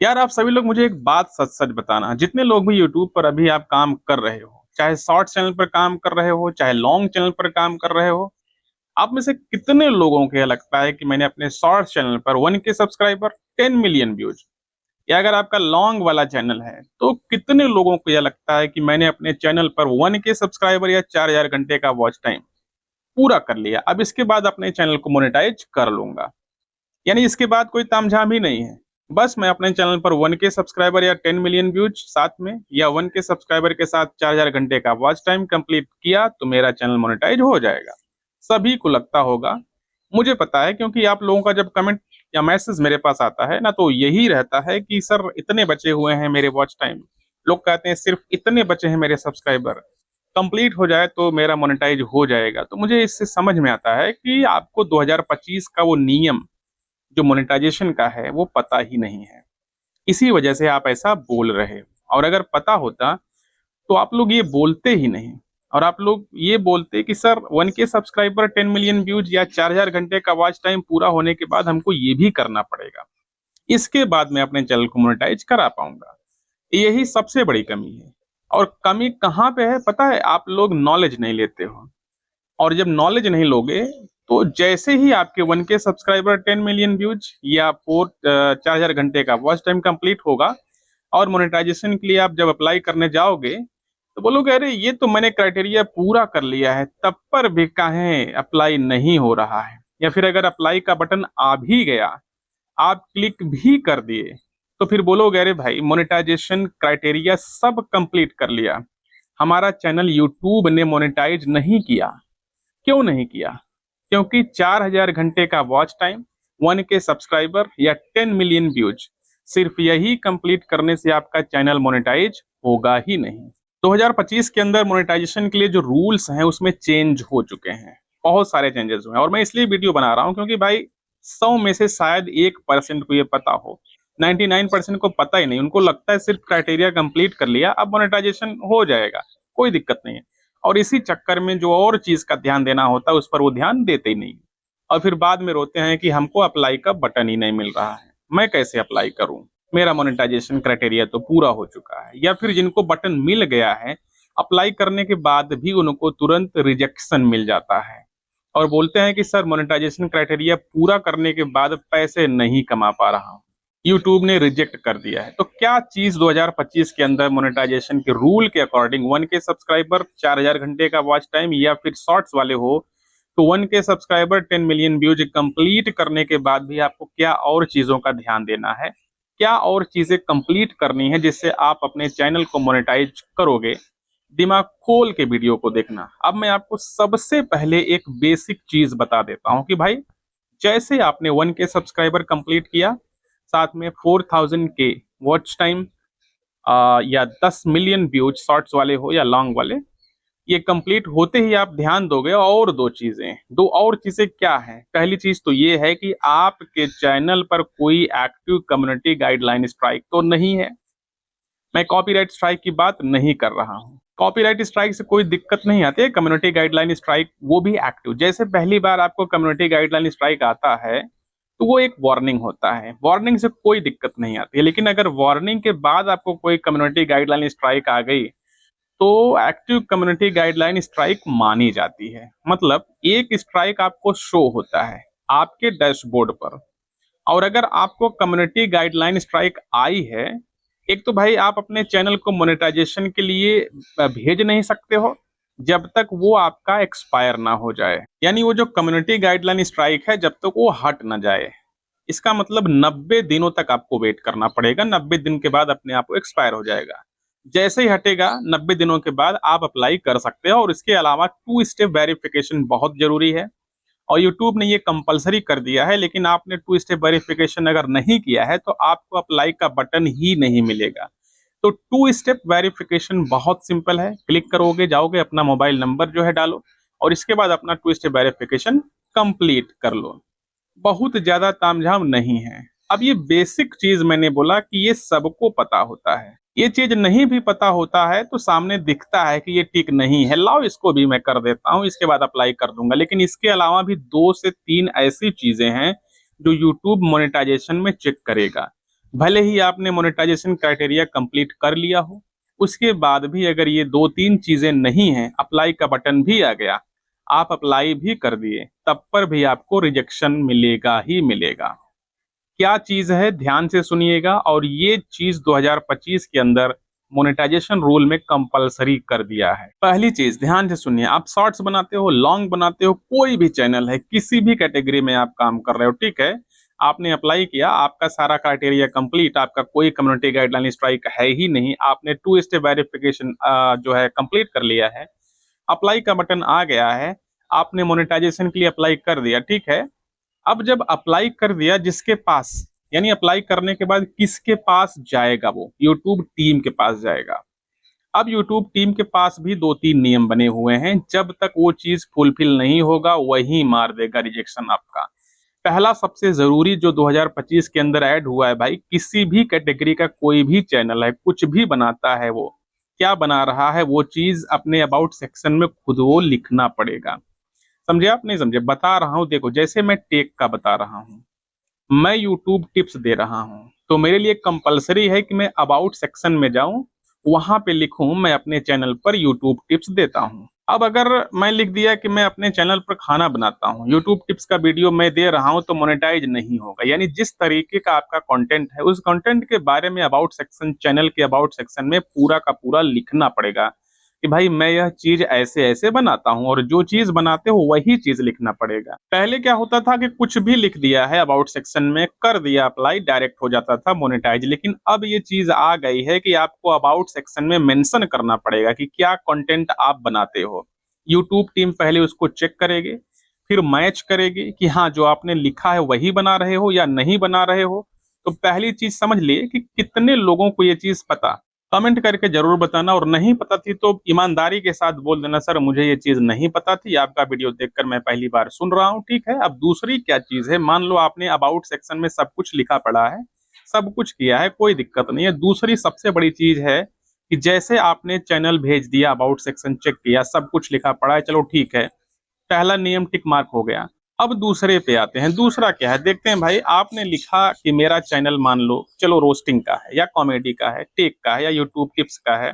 यार आप सभी लोग मुझे एक बात सच सच बताना, जितने लोग भी यूट्यूब पर अभी आप काम कर रहे हो, चाहे शॉर्ट चैनल पर काम कर रहे हो, चाहे लॉन्ग चैनल पर काम कर रहे हो, आप में से कितने लोगों को यह लगता है कि मैंने अपने शॉर्ट चैनल पर 1K सब्सक्राइबर, 10 मिलियन व्यूज, या अगर आपका लॉन्ग वाला चैनल है तो कितने लोगों को यह लगता है कि मैंने अपने चैनल पर 1K सब्सक्राइबर या 4000 घंटे का वॉच टाइम पूरा कर लिया, अब इसके बाद अपने चैनल को मोनेटाइज कर लूंगा। यानी इसके बाद कोई तामझाम ही नहीं है। बस मैं अपने चैनल पर 1K सब्सक्राइबर या 10 मिलियन व्यूज साथ में, या 1K सब्सक्राइबर के साथ 4000 घंटे का वॉच टाइम कंप्लीट किया तो मेरा चैनल मोनेटाइज हो जाएगा। सभी को लगता होगा, मुझे पता है, क्योंकि आप लोगों का जब कमेंट या मैसेज मेरे पास आता है ना, तो यही रहता है कि सर इतने बचे हुए हैं मेरे वॉच टाइम, लोग कहते हैं सिर्फ इतने बचे हैं मेरे सब्सक्राइबर, कंप्लीट हो जाए तो मेरा मोनेटाइज हो जाएगा। तो मुझे इससे समझ में आता है कि आपको 2025 का वो नियम जो मोनेटाइजेशन का है वो पता ही नहीं है, इसी वजह से आप ऐसा बोल रहे हो। और अगर पता होता तो आप लोग ये बोलते ही नहीं, और आप लोग ये बोलते कि sir 1K subscriber, 10 million views या 4000 घंटे का वॉच टाइम पूरा होने के बाद हमको ये भी करना पड़ेगा, इसके बाद मैं अपने चैनल को मोनेटाइज करा पाऊंगा। यही सबसे बड़ी कमी है। और कमी कहाँ पे है पता है? आप लोग नॉलेज नहीं लेते हो, और जब नॉलेज नहीं लोगे तो जैसे ही आपके 1K सब्सक्राइबर, 10 मिलियन व्यूज या 4000 घंटे का वॉच टाइम कंप्लीट होगा और मोनेटाइजेशन के लिए आप जब अप्लाई करने जाओगे तो बोलोगे अरे ये तो मैंने क्राइटेरिया पूरा कर लिया है, तब पर भी काहे अप्लाई नहीं हो रहा है। या फिर अगर अप्लाई का बटन आ भी गया, आप क्लिक भी कर दिए, तो फिर बोलोगे अरे भाई मोनेटाइजेशन क्राइटेरिया सब कंप्लीट कर लिया, हमारा चैनल यूट्यूब ने मोनेटाइज नहीं किया। क्यों नहीं किया? क्योंकि 4000 घंटे का वॉच टाइम, 1K सब्सक्राइबर या 10 मिलियन व्यूज, सिर्फ यही कंप्लीट करने से आपका चैनल मोनेटाइज होगा ही नहीं। 2025 के अंदर मोनेटाइजेशन के लिए जो रूल्स हैं उसमें चेंज हो चुके हैं, बहुत सारे चेंजेस हुए हैं, और मैं इसलिए वीडियो बना रहा हूं क्योंकि भाई 100 में से शायद 1% को ये पता हो, 99% को पता ही नहीं। उनको लगता है सिर्फ क्राइटेरिया कंप्लीट कर लिया अब मोनेटाइजेशन हो जाएगा, कोई दिक्कत नहीं है। और इसी चक्कर में जो और चीज का ध्यान देना होता है उस पर वो ध्यान देते ही नहीं, और फिर बाद में रोते हैं कि हमको अप्लाई का बटन ही नहीं मिल रहा है, मैं कैसे अप्लाई करूं, मेरा मोनेटाइजेशन क्राइटेरिया तो पूरा हो चुका है। या फिर जिनको बटन मिल गया है, अप्लाई करने के बाद भी उनको तुरंत रिजेक्शन मिल जाता है, और बोलते हैं कि सर मोनेटाइजेशन क्राइटेरिया पूरा करने के बाद पैसे नहीं कमा पा रहा हूं, यूट्यूब ने रिजेक्ट कर दिया है। तो क्या चीज 2025 के अंदर मोनेटाइजेशन के रूल के अकॉर्डिंग 1K सब्सक्राइबर, 4000 घंटे का वॉच टाइम, या फिर शॉर्ट्स वाले हो तो 1K subscriber, 10 million views complete करने के बाद भी आपको क्या और चीजों का ध्यान देना है, क्या और चीजें कंप्लीट करनी है जिससे आप अपने चैनल को मोनेटाइज करोगे, दिमाग खोल के वीडियो को देखना। अब मैं आपको सबसे पहले एक बेसिक चीज बता देता हूं कि भाई जैसे आपने 1K सब्सक्राइबर कंप्लीट किया, साथ में 4000 के वॉच टाइम, या 10 मिलियन व्यूज शॉर्ट्स वाले हो या लॉन्ग वाले, ये कंप्लीट होते ही आप ध्यान दोगे और दो और चीजें क्या है? पहली चीज तो ये है कि आपके चैनल पर कोई एक्टिव कम्युनिटी गाइडलाइन स्ट्राइक तो नहीं है। मैं कॉपीराइट स्ट्राइक की बात नहीं कर रहा हूँ, कॉपीराइट स्ट्राइक से कोई दिक्कत नहीं आती है, कम्युनिटी गाइडलाइन स्ट्राइक वो भी एक्टिव। जैसे पहली बार आपको कम्युनिटी गाइडलाइन स्ट्राइक आता है तो वो एक वार्निंग होता है, वार्निंग से कोई दिक्कत नहीं आती है। लेकिन अगर वार्निंग के बाद आपको कोई कम्युनिटी गाइडलाइन स्ट्राइक आ गई तो एक्टिव कम्युनिटी गाइडलाइन स्ट्राइक मानी जाती है। मतलब एक स्ट्राइक आपको शो होता है आपके डैशबोर्ड पर, और अगर आपको कम्युनिटी गाइडलाइन स्ट्राइक आई है, एक तो भाई आप अपने चैनल को मोनेटाइजेशन के लिए भेज नहीं सकते हो जब तक वो आपका एक्सपायर ना हो जाए। यानी वो जो कम्युनिटी गाइडलाइन स्ट्राइक है जब तक वो हट ना जाए, इसका मतलब 90 दिनों तक आपको वेट करना पड़ेगा, 90 दिन के बाद अपने आप वो एक्सपायर हो जाएगा। जैसे ही हटेगा 90 दिनों के बाद आप अप्लाई कर सकते हो। और इसके अलावा 2 स्टेप वेरिफिकेशन बहुत जरूरी है, और यूट्यूब ने ये कंपलसरी कर दिया है, लेकिन आपने 2 स्टेप वेरिफिकेशन अगर नहीं किया है तो आपको अप्लाई का बटन ही नहीं मिलेगा। तो 2 स्टेप वेरिफिकेशन बहुत सिंपल है, क्लिक करोगे, जाओगे, अपना मोबाइल नंबर जो है डालो, और इसके बाद अपना 2 स्टेप वेरिफिकेशन कंप्लीट कर लो। बहुत ज्यादा तामझाम नहीं है। अब ये बेसिक चीज मैंने बोला कि ये सबको पता होता है, ये चीज नहीं भी पता होता है तो सामने दिखता है कि ये टिक नहीं है, लाओ इसको भी मैं कर देता हूँ, इसके बाद अप्लाई कर दूंगा। लेकिन इसके अलावा भी 2 से 3 ऐसी चीजें हैं जो यूट्यूब मोनेटाइजेशन में चेक करेगा। भले ही आपने मोनेटाइजेशन क्राइटेरिया कंप्लीट कर लिया हो, उसके बाद भी अगर ये 2-3 चीजें नहीं हैं, अप्लाई का बटन भी आ गया, आप अप्लाई भी कर दिए, तब पर भी आपको रिजेक्शन मिलेगा ही मिलेगा। क्या चीज है, ध्यान से सुनिएगा, और ये चीज 2025 के अंदर मोनेटाइजेशन रूल में कंपलसरी कर दिया है। पहली चीज ध्यान से सुनिए, आप शॉर्ट्स बनाते हो, लॉन्ग बनाते हो, कोई भी चैनल है, किसी भी कैटेगरी में आप काम कर रहे हो, ठीक है, आपने अप्लाई किया, आपका सारा क्राइटेरिया कंप्लीट, आपका कोई कम्युनिटी गाइडलाइन स्ट्राइक है ही नहीं, आपने 2 स्टेप वेरिफिकेशन जो है कंप्लीट कर लिया है, अप्लाई का बटन आ गया है, आपने मोनेटाइजेशन के लिए अप्लाई कर दिया, ठीक है। अब जब अप्लाई कर दिया, जिसके पास, यानी अप्लाई करने के बाद किसके पास जाएगा, वो यूट्यूब टीम के पास जाएगा। अब यूट्यूब टीम के पास भी 2-3 नियम बने हुए हैं, जब तक वो चीज फुलफिल नहीं होगा वही मार देगा रिजेक्शन आपका। पहला सबसे जरूरी जो 2025 के अंदर ऐड हुआ है भाई, किसी भी कैटेगरी का कोई भी चैनल है, कुछ भी बनाता है, वो क्या बना रहा है वो चीज अपने अबाउट सेक्शन में खुद वो लिखना पड़ेगा। समझे आप, नहीं समझे, बता रहा हूं, देखो जैसे मैं टेक का बता रहा हूं, मैं यूट्यूब टिप्स दे रहा हूं, तो मेरे लिए कंपलसरी है कि मैं अबाउट सेक्शन में जाऊं, वहां पे लिखूं मैं अपने चैनल पर यूट्यूब टिप्स देता हूं। अब अगर मैं लिख दिया कि मैं अपने चैनल पर खाना बनाता हूं, यूट्यूब टिप्स का वीडियो मैं दे रहा हूं, तो मोनेटाइज नहीं होगा। यानी जिस तरीके का आपका कंटेंट है, उस कंटेंट के बारे में अबाउट सेक्शन, चैनल के अबाउट सेक्शन में पूरा का पूरा लिखना पड़ेगा कि भाई मैं यह चीज ऐसे ऐसे बनाता हूं, और जो चीज बनाते हो वही चीज लिखना पड़ेगा। पहले क्या होता था कि कुछ भी लिख दिया है अबाउट सेक्शन में, कर दिया अप्लाई, डायरेक्ट हो जाता था मोनेटाइज। लेकिन अब ये चीज आ गई है कि आपको अबाउट सेक्शन में मेंशन करना पड़ेगा कि क्या कंटेंट आप बनाते हो। यूट्यूब टीम पहले उसको चेक करेगी, फिर मैच करेगी कि हाँ जो आपने लिखा है वही बना रहे हो या नहीं बना रहे हो। तो पहली चीज समझ लिए कि कितने लोगों को ये चीज पता, कमेंट करके जरूर बताना, और नहीं पता थी तो ईमानदारी के साथ बोल देना, सर मुझे ये चीज नहीं पता थी, आपका वीडियो देखकर मैं पहली बार सुन रहा हूँ, ठीक है। अब दूसरी क्या चीज है, मान लो आपने अबाउट सेक्शन में सब कुछ लिखा पड़ा है, सब कुछ किया है, कोई दिक्कत नहीं है। दूसरी सबसे बड़ी चीज है कि जैसे आपने चैनल भेज दिया, अबाउट सेक्शन चेक किया, सब कुछ लिखा पड़ा है, चलो ठीक है, पहला नियम टिक मार्क हो गया। अब दूसरे पे आते हैं, दूसरा क्या है, देखते हैं भाई। आपने लिखा कि मेरा चैनल मान लो चलो रोस्टिंग का है, या कॉमेडी का है, टेक का है, या यूट्यूब टिप्स का है,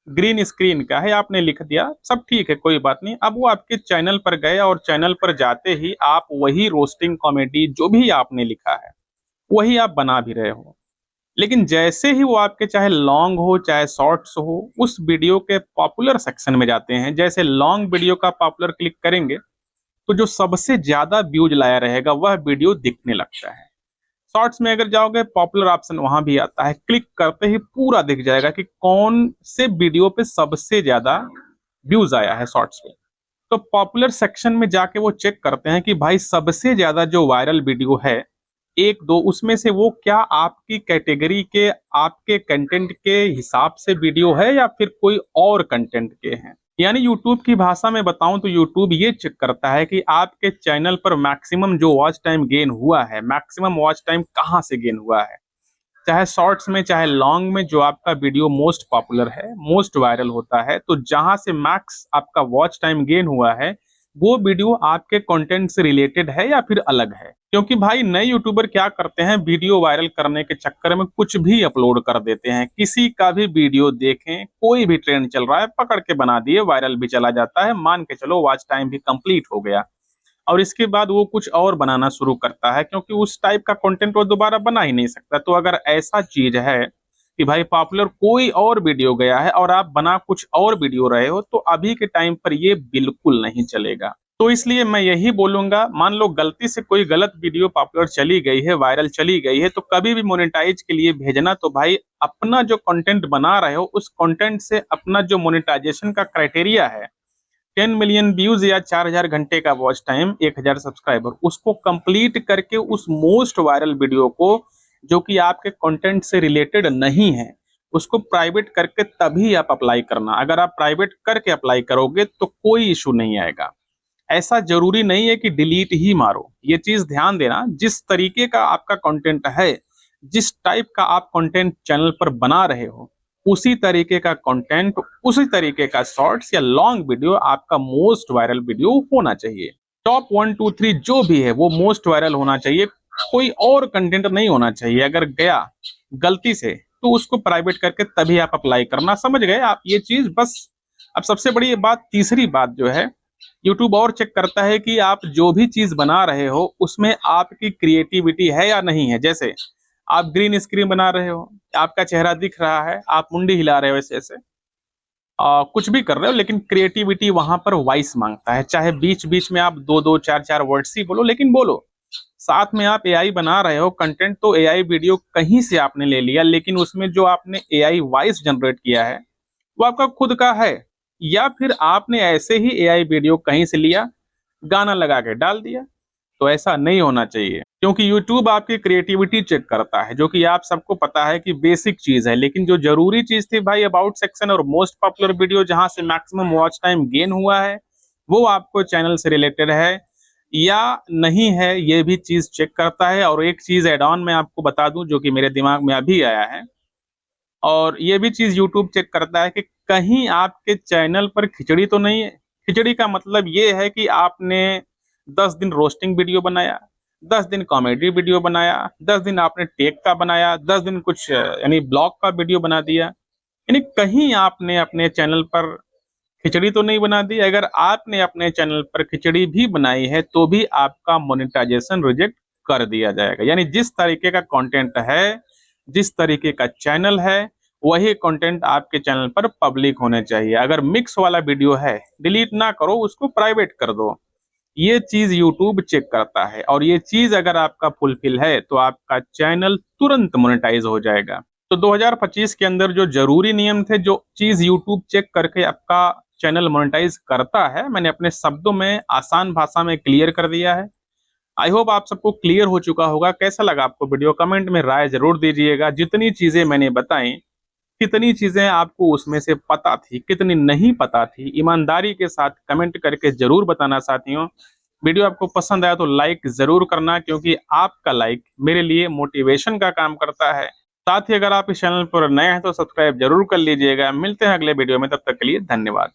ग्रीन स्क्रीन का है, आपने लिख दिया, सब ठीक है, कोई बात नहीं। अब वो आपके चैनल पर गए, और चैनल पर जाते ही आप वही रोस्टिंग, कॉमेडी जो भी आपने लिखा है वही आप बना भी रहे हो। लेकिन जैसे ही वो आपके, चाहे लॉन्ग हो चाहे शॉर्ट्स हो, उस वीडियो के पॉपुलर सेक्शन में जाते हैं, जैसे लॉन्ग वीडियो का पॉपुलर क्लिक करेंगे तो जो सबसे ज्यादा व्यूज लाया रहेगा वह वीडियो दिखने लगता है। शॉर्ट्स में अगर जाओगे, पॉपुलर ऑप्शन वहां भी आता है, क्लिक करते ही पूरा दिख जाएगा कि कौन से वीडियो पे सबसे ज्यादा व्यूज आया है शॉर्ट्स पे। तो पॉपुलर सेक्शन में जाके वो चेक करते हैं कि भाई सबसे ज्यादा जो वायरल वीडियो है, एक दो उसमें से वो क्या आपकी कैटेगरी के, आपके कंटेंट के हिसाब से वीडियो है, या फिर कोई और कंटेंट के हैं। यानी यूट्यूब की भाषा में बताऊं तो यूट्यूब ये चेक करता है कि आपके चैनल पर मैक्सिमम जो वॉच टाइम गेन हुआ है, मैक्सिमम वॉच टाइम कहाँ से गेन हुआ है, चाहे शॉर्ट्स में चाहे लॉन्ग में, जो आपका वीडियो मोस्ट पॉपुलर है, मोस्ट वायरल होता है, तो जहां से मैक्स आपका वॉच टाइम गेन हुआ है, वो वीडियो आपके कंटेंट से रिलेटेड है या फिर अलग है। क्योंकि भाई नए यूट्यूबर क्या करते हैं, वीडियो वायरल करने के चक्कर में कुछ भी अपलोड कर देते हैं, किसी का भी वीडियो देखें, कोई भी ट्रेंड चल रहा है, पकड़ के बना दिए, वायरल भी चला जाता है, मान के चलो वॉच टाइम भी कंप्लीट हो गया, और इसके बाद वो कुछ और बनाना शुरू करता है, क्योंकि उस टाइप का कंटेंट वो दोबारा बना ही नहीं सकता। तो अगर ऐसा चीज है कि भाई पॉपुलर कोई और वीडियो गया है और आप बना कुछ और वीडियो रहे हो, तो अभी के टाइम पर ये बिल्कुल नहीं चलेगा। तो इसलिए मैं यही बोलूंगा, मान लो गलती से कोई गलत वीडियो पॉपुलर चली गई है, वायरल चली गई है, तो कभी भी मोनेटाइज के लिए भेजना तो भाई अपना जो कंटेंट बना रहे हो, उस कंटेंट से अपना जो मोनेटाइजेशन का क्राइटेरिया है, 10 मिलियन व्यूज या 4000 घंटे का वॉच टाइम, 1000 सब्सक्राइबर, उसको कंप्लीट करके उस मोस्ट वायरल वीडियो को, जो कि आपके कंटेंट से रिलेटेड नहीं है, उसको प्राइवेट करके तभी आप अप्लाई करना। अगर आप प्राइवेट करके अप्लाई करोगे तो कोई इशू नहीं आएगा। ऐसा जरूरी नहीं है कि डिलीट ही मारो, ये चीज ध्यान देना। जिस तरीके का आपका कंटेंट है, जिस टाइप का आप कंटेंट चैनल पर बना रहे हो, उसी तरीके का कंटेंट, उसी तरीके का शॉर्ट्स या लॉन्ग वीडियो आपका मोस्ट वायरल वीडियो होना चाहिए। टॉप 1 2 3 जो भी है वो मोस्ट वायरल होना चाहिए। कोई और कंटेंट नहीं होना चाहिए। अगर गया गलती से तो उसको प्राइवेट करके तभी आप अप्लाई करना, समझ गए आप ये चीज बस। अब सबसे बड़ी ये बात, तीसरी बात जो है, यूट्यूब और चेक करता है कि आप जो भी चीज बना रहे हो उसमें आपकी क्रिएटिविटी है या नहीं है। जैसे आप ग्रीन स्क्रीन बना रहे हो, आपका चेहरा दिख रहा है, आप मुंडी हिला रहे हो ऐसे ऐसे, कुछ भी कर रहे हो, लेकिन क्रिएटिविटी वहां पर वॉइस मांगता है। चाहे बीच बीच में आप दो दो चार चार वर्ड्स ही बोलो, लेकिन बोलो। साथ में आप एआई बना रहे हो कंटेंट, तो एआई वीडियो कहीं से आपने ले लिया, लेकिन उसमें जो आपने एआई वॉइस जनरेट किया है वो आपका खुद का है, या फिर आपने ऐसे ही एआई वीडियो कहीं से लिया, गाना लगा के डाल दिया। तो ऐसा नहीं होना चाहिए, क्योंकि यूट्यूब आपकी क्रिएटिविटी चेक करता है, जो कि आप सबको पता है कि बेसिक चीज है। लेकिन जो जरूरी चीज थी भाई, अबाउट सेक्शन और मोस्ट पॉपुलर वीडियो, जहां से मैक्सिमम वॉच टाइम गेन हुआ है, वो आपको चैनल से रिलेटेड है या नहीं है, ये भी चीज चेक करता है। और एक चीज एड ऑन मैं आपको बता दूं, जो कि मेरे दिमाग में अभी आया है, और ये भी चीज यूट्यूब चेक करता है कि कहीं आपके चैनल पर खिचड़ी तो नहीं है। खिचड़ी का मतलब ये है कि आपने 10 दिन रोस्टिंग वीडियो बनाया, 10 दिन कॉमेडी वीडियो बनाया, 10 दिन आपने टेक का बनाया, 10 दिन कुछ यानी ब्लॉग का वीडियो बना दिया, यानी कहीं आपने अपने चैनल पर खिचड़ी तो नहीं बना दी। अगर आपने अपने चैनल पर खिचड़ी भी बनाई है तो भी आपका मोनेटाइजेशन रिजेक्ट कर दिया जाएगा। यानी जिस तरीके का कंटेंट है, जिस तरीके का चैनल है, वही कंटेंट आपके चैनल पर पब्लिक होने चाहिए। अगर मिक्स वाला वीडियो है, डिलीट ना करो, उसको प्राइवेट कर दो। ये चीज यूट्यूब चेक करता है, और ये चीज अगर आपका फुलफिल है तो आपका चैनल तुरंत मोनेटाइज हो जाएगा। तो 2025 के अंदर जो जरूरी नियम थे, जो चीज यूट्यूब चेक करके आपका चैनल मोनेटाइज करता है, मैंने अपने शब्दों में आसान भाषा में क्लियर कर दिया है। आई होप आप सबको क्लियर हो चुका होगा। कैसा लगा आपको वीडियो, कमेंट में राय जरूर दीजिएगा। जितनी चीजें मैंने बताई, कितनी चीजें आपको उसमें से पता थी, कितनी नहीं पता थी, ईमानदारी के साथ कमेंट करके जरूर बताना साथियों। वीडियो आपको पसंद आया तो लाइक जरूर करना, क्योंकि आपका लाइक मेरे लिए मोटिवेशन का काम करता है। साथ ही अगर आप इस चैनल पर नए हैं तो सब्सक्राइब जरूर कर लीजिएगा। मिलते हैं अगले वीडियो में, तब तक के लिए धन्यवाद।